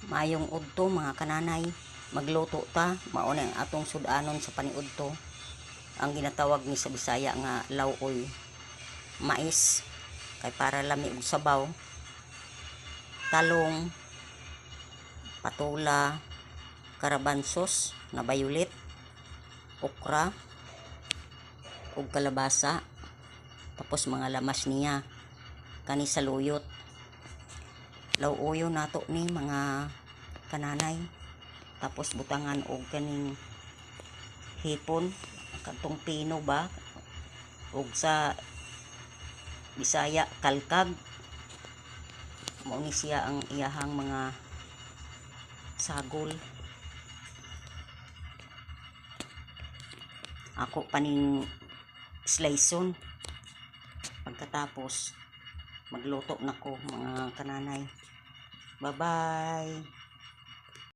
Mayong udto mga kananay, magluto ta, mao na ang atong sudanon sa paniudto. Ang ginatawag ni sa Bisaya nga lawoy, mais, kay para lami og sabaw, talong, patula, karabansos na violet, okra, ug kalabasa, tapos mga lamas niya kani sa luyot. Lawuyo nato ni mga kananay, tapos butangan og kaning hipon, kantong pino ba, ug sa Bisaya kalkag. Mao ni siya ang iyahang mga sagol. Ako paning sliceon pagkatapos magluto nako mga kananay. Bye bye.